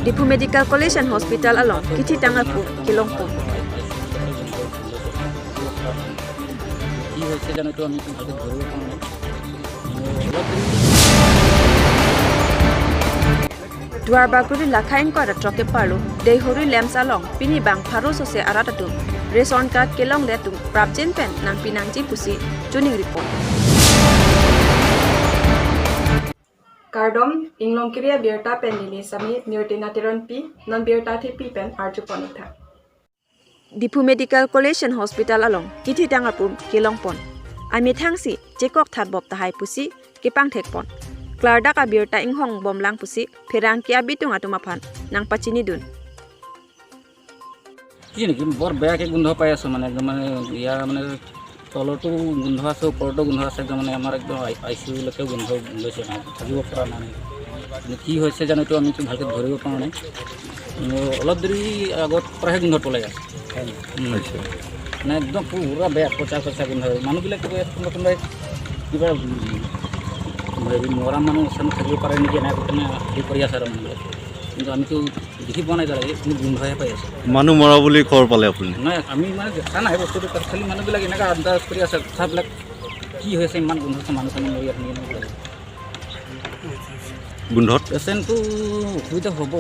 Dipu Medical College and Hospital along Kiti Tangapu, Kilongpur. Duarbaguri Lakain Kora Troke Palu, De Hori Lams along, Pini Bang Parosose Aratatum, Reson Card Kelong Letum, Prabjin Pen, Nang Pinangji Pusi, Juning Report. Cardom, Inglong Kiria Birta Penini Sami, Nurtina Tiron P, Non Birta Tipi Pen, Arjuponita. Dipu Medical College and Hospital along, Kiti Tangapum, Kilongpon. Ami Tangsi, Jekok Tatbob Tahai Pusi, Kipang Tekpon. Klardak Abirta Inghong Bomlang Pusi, Pirangki Abitung Atumapan, Nang Pachini Dun. Ini bor baik gundho paya so mane ya mane tolo tu gundho so porto gundho se mane amar ekdom ICU leke gundho lese na থাকিব পৰা নাই কি হৈছে জানো তো আমি ভালকে ধৰিব পৰা নাই অলপ দেৰি আগত প্ৰায় গundho পলাই আছে আচ্ছা মানে একদম পুৰা বেয়া পচা গundho মানুহবিলাক কোনোবাই কিবা মৰা মানুহ সম থাকিব পাৰে নেকি না কোনে কি কৰি আছে আৰু কিন্তু আমি তো দেখি পোৱা নাই লাগে কিন্তু গundhoহে পাই আছে মানুহ মৰা বুলি খবৰ পালে আপুনি নাই আমি মানে দেখা নাই বস্তুটো খালি মানুহবিলাক এনেকা আন্দাজ কৰি আছে কথাবিলাক কি হৈছে ইমান গundhoছে মানুহ মৰি আছে গোন্ধত পেচেণ্টটো অসুবিধা হ'ব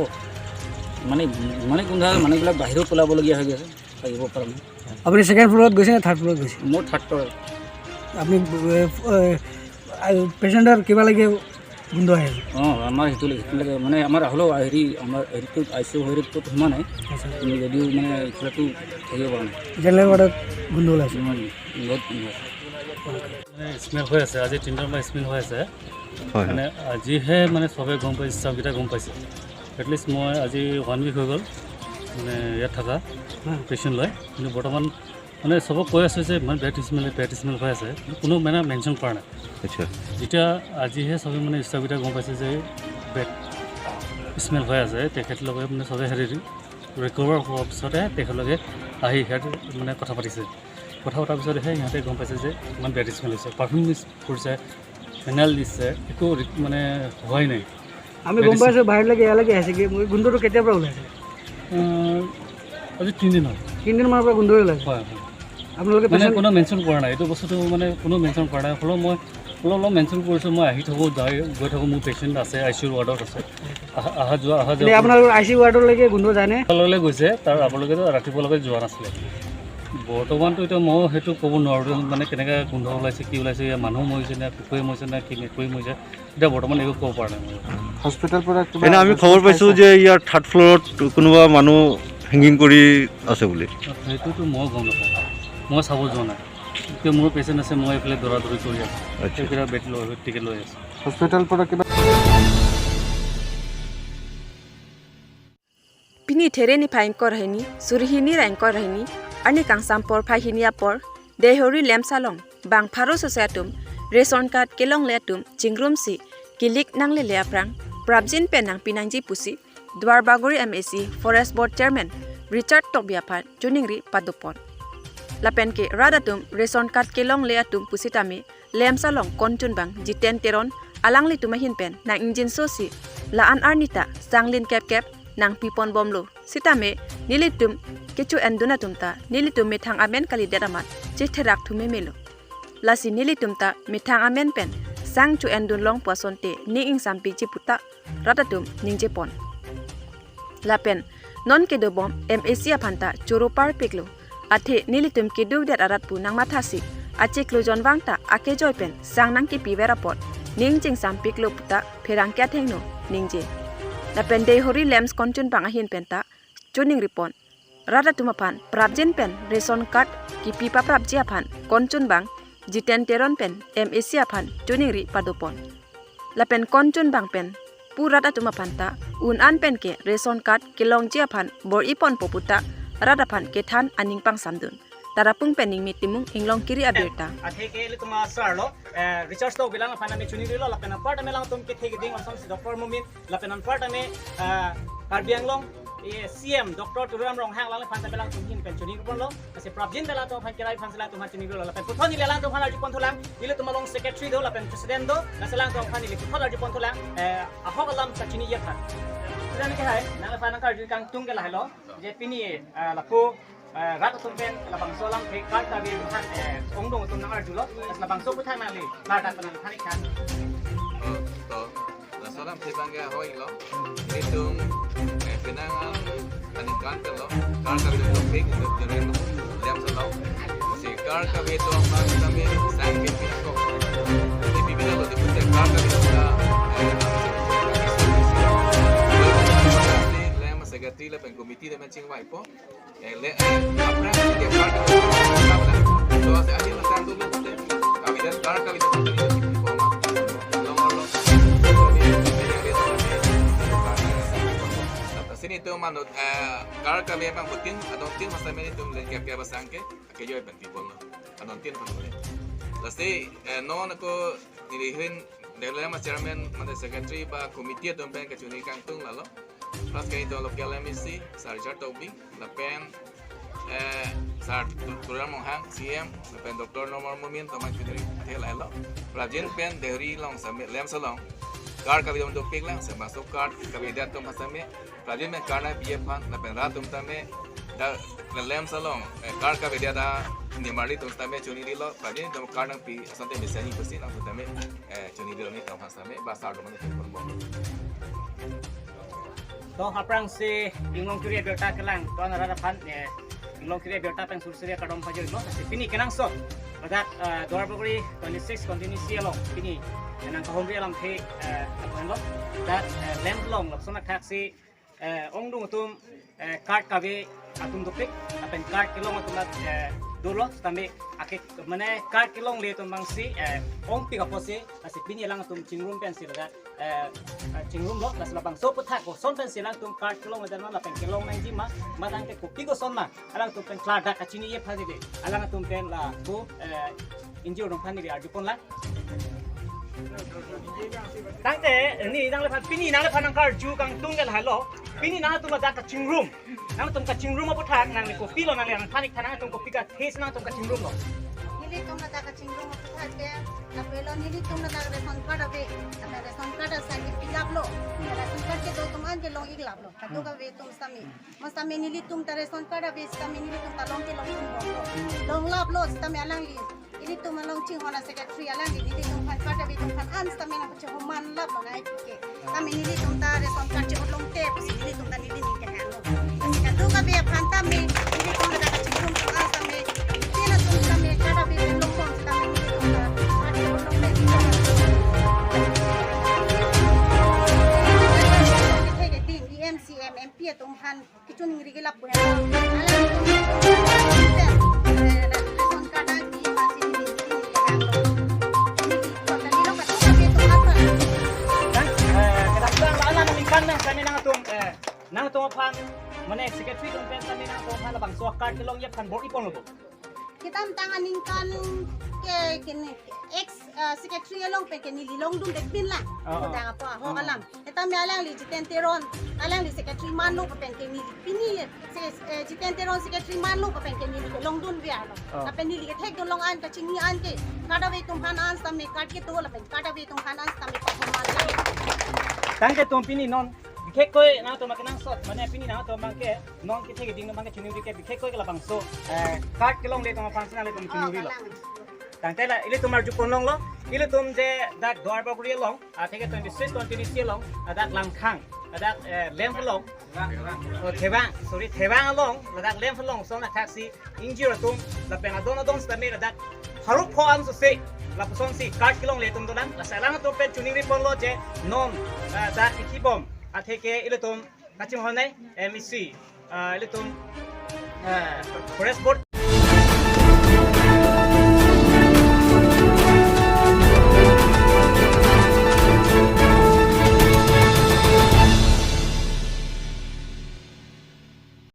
মানে মানে গোন্ধা মানুহবিলাক বাহিৰত পলাবলগীয়া হৈ গৈছে থাকিব পৰা নাই আপুনি সেকেন্ড ফ্লোৰত গৈছে নে থাৰ্ড ফ্লোৰত গৈছে মোৰ থাৰ্ড ফ্লোৰ আপুনি পেচেণ্টৰ কিবা লাগে গোন্ধ আহে আমাৰ সেইটো লাগে মানে আমাৰ হ'লেও হেৰি আমাৰ হেৰিটো ICU হেৰিটো সোমা নাই যদিও মানে এইফালেতো থাকিব পৰা নাই জেনেৰেল ৱাৰ্ডত গোন্ধ ওলাইছে বহুত গোন্ধ মানে স্মেল হৈ আছে আজি 3টা স্মেল হৈ আছে মানে আজিহে মানে সবে গম পাইছে সবকেইটা গম পাইছে এটলিষ্ট মই আজি 1 উইক হৈ গ'ল মানে ইয়াত থকা পেচেণ্ট লৈ কিন্তু বৰ্তমান মানে সবক কৈ আছে যে মানে বেড স্মেল হৈ আছে কোনো মানে মেনশ্যন কৰা নাই আচ্ছা যেতিয়া আজিহে সবে মানে সবকেইটা গম পাইছে যে বেড স্মেল হৈ আছে তেখেতলোকে মানে সবে হেৰি ৰিকভাৰ হোৱাৰ পিছতে তেখেতলোকে আহি ইয়াত মানে কথা পাতিছে কথা পতাৰ পিছতহে সিহঁতে গম পাইছে যে ইমান বেড স্মেল হৈছে পাৰফিউম ইউজ কৰিছে ফেনাইল দিছে একো মানে হোৱাই নাই আমি গম পাইছোঁ বাহিৰলৈকে ইয়ালৈকে আহিছে কি গোন্ধটো কেতিয়াৰ পৰা ওলাইছে আজি 3 দিন হ'ল 3 দিনমানৰ পৰা গোন্ধ ওলাইছে হয় আপোনালোকে মানে কোনো মেনশ্যন কৰা নাই এইটো বস্তুটো মানে কোনো মেনশ্যন কৰা নাই হ'লেও মই অলপ মেনশ্যন কৰিছোঁ মই আহি থাকোঁ গৈ থাকোঁ মোৰ পেচেণ্ট আছে ICU ৱাৰ্ডত আছে অহা যোৱা আপোনালোকৰ ICU ৱাৰ্ডলৈকে গোন্ধ যায় নে তললৈ গৈছে তাৰ আপোনালোকেতো ৰাতিপুৱালৈকে যোৱা নাছিলে বৰ্তমানতো এতিয়া মই সেইটো ক'ব নোৱাৰোঁ মানে কেনেকৈ গোন্ধ ওলাইছে কি ওলাইছে মানুহ মৰিছে নে কুকুৰে মৰিছে নে কি মেকুৰী মৰিছে এতিয়া বৰ্তমান একো ক'ব পৰা নাই হস্পিটেল পৰা এনে আমি খবৰ পাইছোঁ যে ইয়াৰ থাৰ্ড ফ্ল'ৰত কোনোবা মানুহ হেংগিং কৰি আছে বুলি সেইটোতো মই গম নাপাওঁ মই চাব যোৱা নাই এতিয়া মোৰ পেচেণ্ট আছে মই এইফালে দৌৰা-দৌৰি কৰি আছোঁ সেইকেইটা বেড লৈ টিকেট লৈ আছোঁ হস্পিটেল পৰা কিবা Pini Tereni Pankor Heni, Surhini Rankor Heni, Anikang Sampor Pahinia Por, Dehori Lam Salong, Bang Paro Sosatum, Reson Card Kelong Letum, Jingrum Si, Kilik Nangli Leaprang, Prabjin Penang Pinangji Pusi, Duarbaguri MSc, Forest Board Chairman, Richard Tobiapan, Juningri Padupon. Lapenke Radatum, Reson Card Kelong Leatum Pusitami, Lam Salong, Kontun Bang, Jiten Teron, Alangli Tumahin Pen, Nang Injin Sosi, Laan Arnita, Sanglin Kep, Nang Pipon Bomlo, Sitame, Nilitum, Kechu Endunatumta, Nilitum Metang Amen Kali Deramat, Jiterak to Memelo. Lasi Nilitumta, Metang Amen Pen, Sang to Endun Long Poisonte, Ning Sampi Jiputa, Ratatum, Ninjepon. Lapen, Non Kedobom, MAC Apanta, Churupar Piglo, Ate Nilitum Kedu that Aratpu Nang Matasi, Acheklo John Vangta, Ake Joypen, Sang Nang Kipi Veraport, Ning Jing Sam Piglo Puta, Perangkateno, Ningje. Lapen Dehori Lams Kontun Bangahin Penta, Juning Ripon, Rada Tumapan, Prabjin Pen, Reson Card, Kipipa Prabjiapan, Kontun Bang, Jiten Teron Pen, MAC Apan, Juningri Padopon. Lapen Kontun Bang Pen, Purada Tumapanta, Un An Penke, Reson Card, Kilong Jiapan, Bor Ipon Poputa, Radapan, Ketan, Aning Pang Samdun. Tarapung Pening Mitimung, Inglong Kiri Abirta. Ateke Lituma Sarlo, Richard Stowe Bilang of Panami Chunilo, Lapen Apartament Tum Kiting on some form moment, Lapen Apartament, Arbianglong, CM Dr. Turam Rong Hang lang pan tabelang tumhin pen chuni pon lo kasi Prabjin dala to pan kirai pan sala to han chuni lo pen puthon ile lang to han arju pon thulang ile to malong secretary do la pen president do la salang to han ile puthon arju pon thulang ahok alam sa chuni ya khan dan ke hai nang pan kar ju kang tung ke la lo je pini la ko rat tum pen la bang solam ke kar ta bi than ong dong tum nang arju lo la bang so puthang na le la ta pan than ikhan la solam te bangga hoi lo hitung kenangan peningkatan lo kar ka bi topik dengan jam selo si kar ka bi to mang kami sangke ko di bibila lo di kar ka bi ta lema secretary la pen committee de menching wai po le apra de kar ka so hace ayer la tanto lo kami dan kar ka bi to sini tu manut kar kami memang butin adon tin masa meni tu lagi kaya basangke aquello es pentipol adon tin panole lasti no nako dirihin dari mas chairman mana secretary ba committee tu pen kacuni kangtung lalu pas kaya itu local MSC sarjar tobing lapen sar program monghang CM lapen doktor nomor mumin teman kudri tela lo Prabjin pen dari long sampai lem salong kar kami untuk pik lang masuk kar kami datang masame Prabjin में karena biaya pan lapen ratum tame da lem salong kar ka bedia da nimari tum tame chuni dilo Prabjin tum karena pi asante mesani kusi nang tame chuni dilo ni tam hasame basar do mane pon to haprang si inglong kuria berta kelang to nara pan inglong kuria berta peng sursuria kadom pajor lo si pini kenang so badak Dwarpaguri 26 continue sialo pini nang kahom ri alam the apa lo dat lem long lapsona taxi ong dung tum card kabe atum dopik apen card kilong atum dolo tambe akik mane card kilong le tum bangsi ong pika pose asi pini lang atum chingrum pencil da chingrum lo las labang so puthak ko son pencil lang tum card kilong adan la pen kilong nang jima madang ke kopi ko son na alang tum pen card da kachini ye phadi de alang atum pen la ko injio dong phani de arjupon laตั้งแต่นี่นั่งเลยพันปีนี้นั่งเลยพันนั่งการจูกังตุ้งกันหลายรอบปีนี้นั่งตุ้งมาจากชิงรูมนั่งตุ้งกับชิงรูมมาพูดทางนั่งเลยกูฟีโลนั่งเลยนั่งพันอีกทางนั่งตุ้งกูฟีกับเทสนั่งตุ้งกับชิงรูมหรอ Nili tum na taka chingro mo puthake na pelo nili tum na taka reson card ave na reson card sa ki pilap lo na reson card ke do tum an ke long iglap lo kadu ka ve tum sami masami nili tum ta reson card ave sami nili tum ta long ke long tum long lap lo sami alang li ini tum along ching hona secretary alang li nili tum fan card ave tum fan an sami na kuche homan lap lo nai ke sami nili tum ta reson card che long te pusi nili tum ta nili ni ke han lo kasi kadu ka ve fan tami nili tum na taka chingro mo an sami tina tum sami card ave long kon sami nili tum ta ati long te MCM MP tum han kichun ngiri lap buya ala tum kada ki masih ni kadang-kadang ala nang nang kami nang tum pan mana secretary tum pen kami nang tum pan labang so card kilong yep kan bor ipon lo kita tanganin kan ke kini ex secretary along pe kini lilong dum dek bin la udah apa ho alam kita mi alang li jitenteron alang li secretary manu pe kini pini jitenteron secretary manu pe kini long dun bia lo tapi ni li thek dun long an ka chingi an ke kada ve tum han an samme kat ke to la pe kada ve tum han an samme pa man la tangke tum pini non bikek koi na to makanang sot mana pini na to mangke non ki thek ding no mangke chuni bikek bikek koi labang so card kilong le to ma pansna le tum chuni lo tangte la ile tumar jupon long lo ile tum je dak Dwarpaguri long theke 26 continue long dak langkhang dak lem long thebang sorry thebang long dak lem long so na taxi injure tum la pena dona don sta me dak haruk pho am so se la person si card kilong le tum donan la salang to pe chuni ripon lo je non dak ikibom theke ile tum kachim honai MSC ile tum forest board